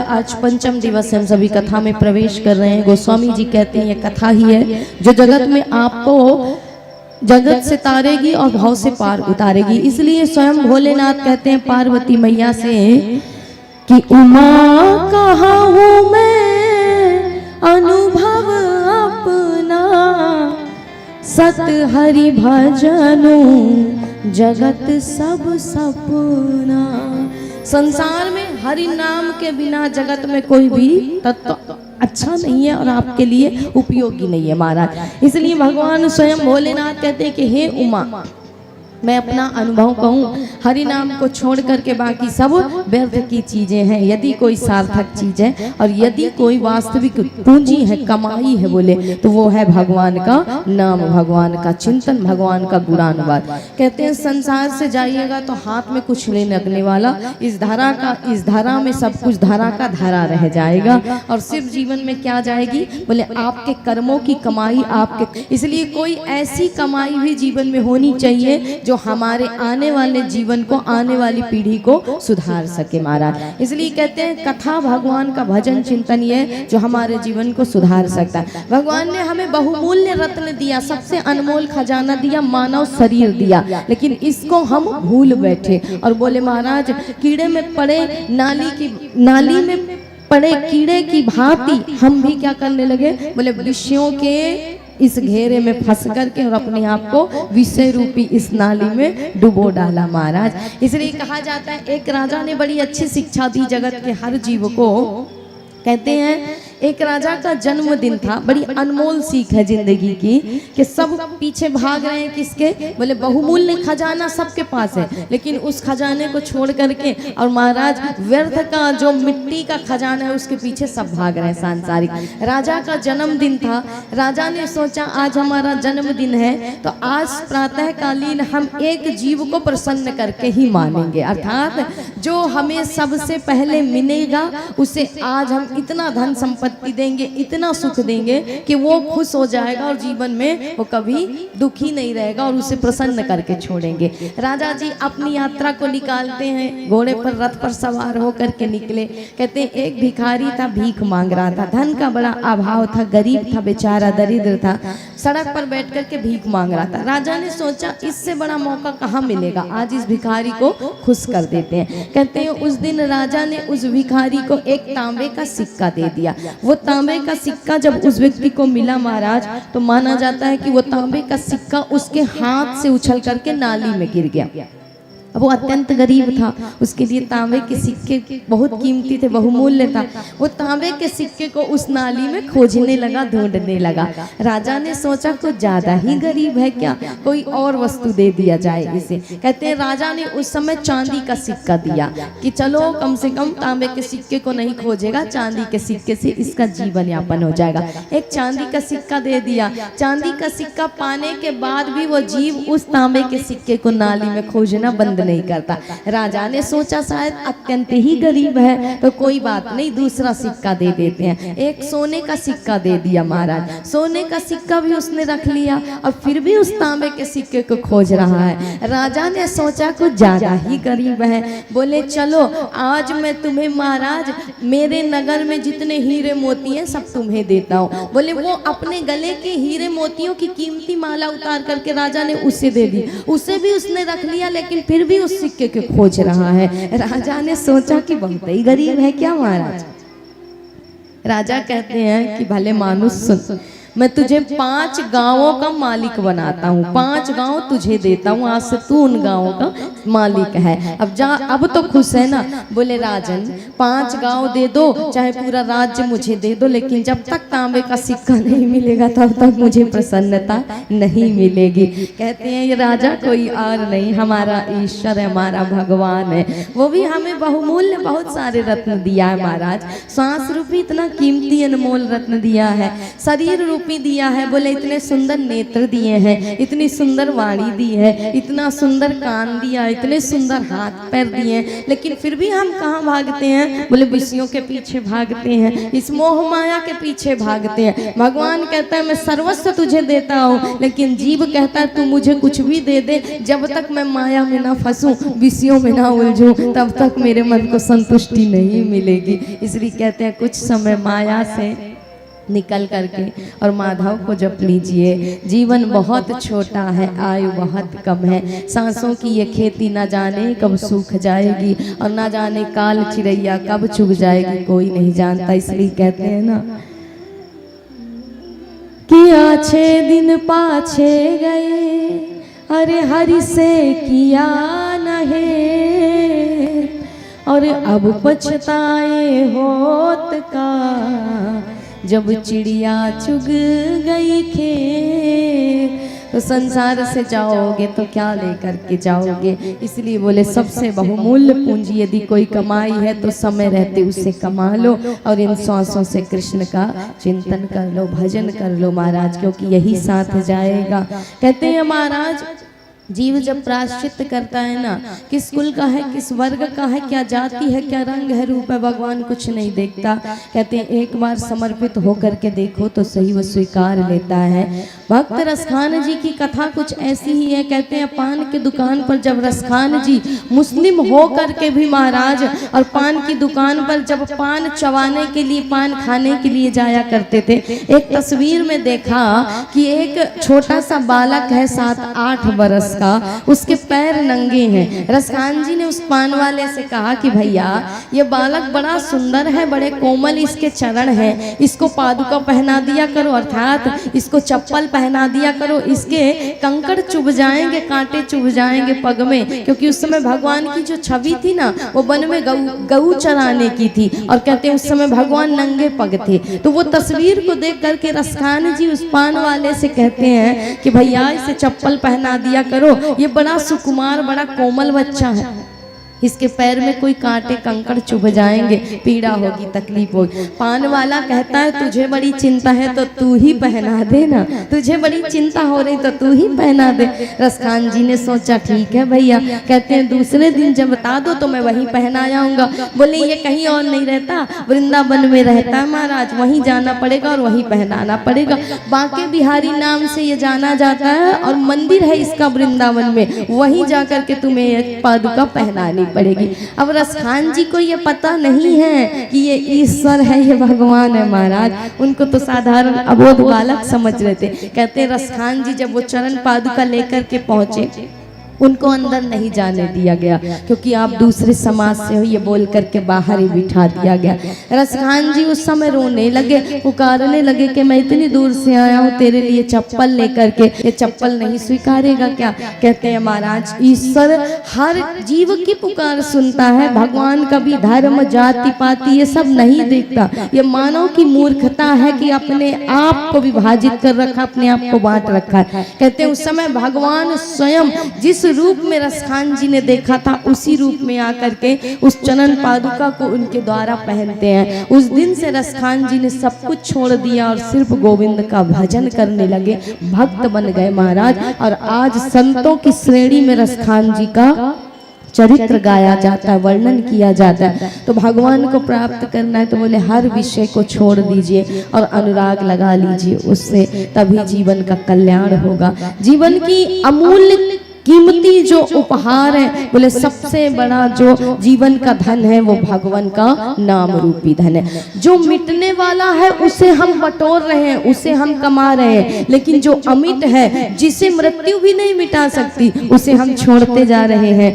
आज पंचम दिवस हम सभी कथा में प्रवेश कर रहे हैं। गोस्वामी जी कहते हैं ये कथा ही है जो जगत में आपको जगत से तारेगी और भाव से पार उतारेगी। इसलिए स्वयं भोलेनाथ कहते हैं पार्वती मैया से कि उमा कहाँ हूँ मैं अनुभव अपना, सत हरि भजनु जगत सब सपना। संसार में हरि नाम के बिना जगत में कोई भी तत्व अच्छा नहीं है और आपके लिए उपयोगी नहीं है महाराज। इसलिए भगवान स्वयं भोलेनाथ कहते हैं कि हे उमा, मैं अपना अनुभव कहूँ, हरि नाम को छोड़ करके बाकी सब व्यर्थ की चीजें हैं। यदि कोई सार्थक चीज है और यदि कोई वास्तविक पूंजी है, कमाई है बोले, तो वो है भगवान का नाम, भगवान का चिंतन, भगवान का गुणानुवाद। कहते हैं संसार से जाइएगा तो हाथ में कुछ नहीं लगने वाला, इस धारा में सब कुछ धारा का धारा रह जाएगा और सिर्फ जीवन में क्या जाएगी बोले आपके कर्मों की कमाई आपके। इसलिए कोई ऐसी कमाई भी जीवन में होनी चाहिए जो हमारे आने वाले जीवन को, आने वाली पीढ़ी को सुधार सके महाराज। इसलिए कहते हैं कथा भगवान का भजन चिंतन ये जो हमारे जीवन को सुधार सकता है। भगवान ने हमें बहुमूल्य रत्न दिया, सबसे अनमोल खजाना दिया, मानव शरीर दिया, लेकिन इसको हम भूल बैठे और बोले महाराज कीड़े में पड़े नाली में पड़े कीड़े की भांति हम भी क्या करने लगे बोले विषयों के इस घेरे में फंस करके और अपने आप को विषय रूपी इस नाली में डुबो डाला महाराज। इसलिए कहा जाता है एक राजा ने बड़ी अच्छी शिक्षा दी जगत के हर जीव को। कहते हैं एक राजा का जन्मदिन था, बड़ी अनमोल सीख है जिंदगी की कि सब पीछे भाग रहे हैं किसके बोले बहुमूल्य खजाना सबके पास है, लेकिन उस खजाने को छोड़ करके और महाराज व्यर्थ का जो मिट्टी का खजाना है उसके पीछे सब भाग रहे हैं सांसारिक। राजा का जन्मदिन था, राजा ने सोचा आज हमारा जन्मदिन है तो आज प्रातः कालीन हम एक जीव को प्रसन्न करके ही मानेंगे, अर्थात जो हमें सबसे पहले मिलेगा उसे आज हम इतना धन संपत्ति देंगे, इतना सुख देंगे कि वो खुश हो जाएगा और जीवन में वो कभी दुखी नहीं रहेगा और उसे प्रसन्न करके छोड़ेंगे। राजा जी अपनी यात्रा को निकालते हैं, घोड़े पर रथ पर सवार होकर के निकले। कहते हैं एक भिखारी था, भीख मांग रहा था, धन का बड़ा अभाव था, गरीब था, बेचारा दरिद्र था, सड़क पर बैठ करके भीख मांग रहा था। राजा ने सोचा इससे बड़ा मौका कहाँ मिलेगा, आज इस भिखारी को खुश कर देते हैं। कहते हैं उस दिन राजा ने उस भिखारी को एक तांबे का सिक्का दे दिया। वो तांबे का सिक्का जब उस व्यक्ति को मिला महाराज तो माना जाता है कि वो तांबे का सिक्का उसके हाथ से उछल करके नाली में गिर गया। वो अत्यंत गरीब था, उसके लिए तांबे के सिक्के बहुत कीमती थे, बहुमूल्य था। वो तांबे के सिक्के को उस नाली में खोजने लगा, ढूंढने लगा। राजा ने सोचा कुछ ज्यादा ही गरीब है क्या, कोई और वस्तु दे दिया जाए इसे। कहते हैं राजा ने उस समय चांदी का सिक्का दिया कि चलो कम से कम तांबे के सिक्के को नहीं खोजेगा, चांदी के सिक्के से इसका जीवन यापन हो जाएगा। एक चांदी का सिक्का दे दिया। चांदी का सिक्का पाने के बाद भी वो जीव उस तांबे के सिक्के को नाली में खोजना बंद नहीं करता। राजा ने सोचा शायद अत्यंत ही गरीब है तो कोई बात नहीं, दूसरा सिक्का दे देते हैं। एक सोने का सिक्का दे दिया महाराज। सोने का सिक्का भी उसने रख लिया और फिर भी उस तांबे के सिक्के को खोज रहा है। राजा ने सोचा कुछ ज्यादा ही गरीब है, बोले चलो आज मैं तुम्हें महाराज मेरे नगर में जितने हीरे मोती हैं सब तुम्हें देता हूँ। बोले वो अपने गले के हीरे मोतियों की कीमती माला उतार करके राजा ने उसे दे दी। उसे भी उसने रख लिया लेकिन फिर भी उस सिक्के को खोज रहा है। राजा ने सोचा कि बहुत ही गरीब है क्या महाराज। राजा कहते हैं कि भले मानुष सुन, मैं तुझे 5 गांवों का मालिक बनाता हूँ, 5 गांव तुझे देता हूँ, आज से तू उन गांवों का मालिक है। अब जा, अब तो खुश है ना। बोले राजन 5 गांव दे दो, चाहे पूरा राज्य मुझे दे दो, लेकिन जब तक तांबे का सिक्का नहीं मिलेगा तब तक मुझे प्रसन्नता नहीं मिलेगी। कहते हैं ये राजा कोई और नहीं, हमारा ईश्वर है, हमारा भगवान है। वो भी हमें बहुमूल्य बहुत सारे रत्न दिया है महाराज। सांस रूपी इतना कीमती अनमोल रत्न दिया है, शरीर रूपी रूपी दिया है, बोले इतने सुंदर नेत्र दिए हैं, इतनी सुंदर वाणी दी है, इतना सुंदर कान दिया, इतने सुंदर हाथ पैर दिए, लेकिन फिर भी हम कहाँ भागते हैं? बोले विषयों के पीछे भागते हैं, इस मोह माया के पीछे भागते हैं। भगवान कहता है मैं सर्वस्व तुझे देता हूँ, लेकिन जीव कहता है तू मुझे कुछ भी दे दे, जब तक मैं माया में ना फंसूं, विषयों में ना उलझूं, तब तक मेरे मन को संतुष्टि नहीं मिलेगी। इसलिए कहते हैं कुछ समय माया से निकल करके और माधव को जप लीजिए। जीवन बहुत छोटा है, आयु बहुत कम है, सांसों की ये खेती ना जाने कब सूख जाएगी, और ना जाने काल चिड़ैया कब चुग जाएगी, कोई नहीं जानता। इसलिए कहते हैं ना कि आछे दिन पाछे गए, अरे हरि से किया नहे, और अब पछताए होत का, जब चिड़िया चुग गई खेत। तो संसार से जाओगे तो क्या लेकर के जाओगे? इसलिए बोले सबसे बहुमूल्य पूंजी यदि कोई कमाई है तो समय रहते उसे कमा लो, और इन सांसों से कृष्ण का चिंतन कर लो, भजन कर लो महाराज, क्योंकि यही साथ जाएगा। कहते हैं महाराज जीव जब प्रायश्चित करता है ना, किस कुल का है, किस वर्ग का है, क्या जाति है, क्या रंग है, रूप है, भगवान कुछ नहीं देखता। कहते हैं एक बार समर्पित होकर के देखो तो सही वो स्वीकार लेता है। भक्त रसखान जी की कथा कुछ ऐसी ही है। कहते हैं पान की दुकान पर जब रसखान जी मुस्लिम हो करके भी महाराज, और पान की दुकान पर जब पान चबाने के लिए, पान खाने के लिए जाया करते थे, एक तस्वीर में देखा कि एक छोटा सा बालक है 7-8 बरस का, उसके पैर नंगे हैं। रसखान जी ने उस पान वाले से कहा कि भैया ये बालक बड़ा सुंदर है, बड़े कोमल इसके चरण हैं, इसको पादुका पहना दिया करो, अर्थात इसको चप्पल पहना दिया करो, इसके कंकड़ चुभ जाएंगे, कांटे चुभ जाएंगे पग में, क्योंकि उस समय भगवान की जो छवि थी ना वो वन में गऊ चराने की थी, और कहते हैं उस समय भगवान नंगे पग थे। तो वो तस्वीर को देख करके रसखान जी उस पान वाले से कहते हैं कि भैया इसे चप्पल पहना दिया करो, ये बड़ा सुकुमार, बड़ा कोमल बच्चा है, इसके पैर में कोई कांटे कंकड़ चुभ जाएंगे, पीड़ा होगी, तकलीफ होगी। पान वाला कहता है तुझे बड़ी चिंता है तो तू ही पहना दे ना, तुझे बड़ी चिंता हो रही तो तू ही पहना दे। रसखान जी ने सोचा ठीक है भैया। कहते हैं दूसरे दिन जब बता दो तो मैं वहीं पहना जाऊंगा। बोले ये कहीं और नहीं रहता, वृंदावन में रहता है महाराज, वहीं जाना पड़ेगा और वहीं पहनाना पड़ेगा। बांके बिहारी नाम से ये जाना जाता है, और मंदिर है इसका वृंदावन में, वहीं जाकर के तुम्हें ये पादुका पहनानी पड़ेगी। अब रसखान जी को ये पता नहीं है कि ये ईश्वर है, ये भगवान है महाराज, उनको तो साधारण अबोध बालक समझ रहे थे। कहते हैं रसखान जी जब वो चरण पादुका लेकर के पहुंचे, उनको अंदर नहीं जाने दिया गया, क्योंकि आप दूसरे समाज से हो ये बोल करके बाहर ही बिठा दिया गया। रसखान जी उस समय रोने लगे, पुकारने लगे कि मैं इतनी दूर से आया हूँ तेरे लिए चप्पल लेकर के, ये चप्पल नहीं स्वीकारेगा क्या? कहते हैं महाराज ईश्वर हर जीव की पुकार सुनता है, भगवान कभी धर्म जाति पाति ये सब नहीं देखता। ये मानव की मूर्खता है कि अपने आप को विभाजित कर रखा, अपने आप को बांट रखा है। कहते हैं उस समय भगवान स्वयं जिस रूप में रसखान जी ने देखा था उसी रूप में आकर के उस चरण पादुका को उनके द्वारा पहनते हैं। उस दिन से रसखान जी ने सब कुछ छोड़ दिया और सिर्फ गोविंद का भजन करने लगे, भक्त बन गए महाराज। और आज संतों की श्रेणी में रसखान जी का चरित्र गाया जाता है, वर्णन किया जाता है। तो भगवान को प्राप्त करना है तो बोले हर विषय को छोड़ दीजिए और अनुराग लगा लीजिए उससे, तभी जीवन का कल्याण होगा। जीवन की अमूल्य कीमती जो उपहार है, बोले सबसे बड़ा जो जीवन का धन है वो भगवान का नाम रूपी धन है। जो मिटने वाला है उसे हम बटोर रहे हैं, उसे हम कमा रहे हैं, लेकिन जो अमिट है जिसे मृत्यु भी नहीं मिटा सकती उसे हम छोड़ते जा रहे हैं।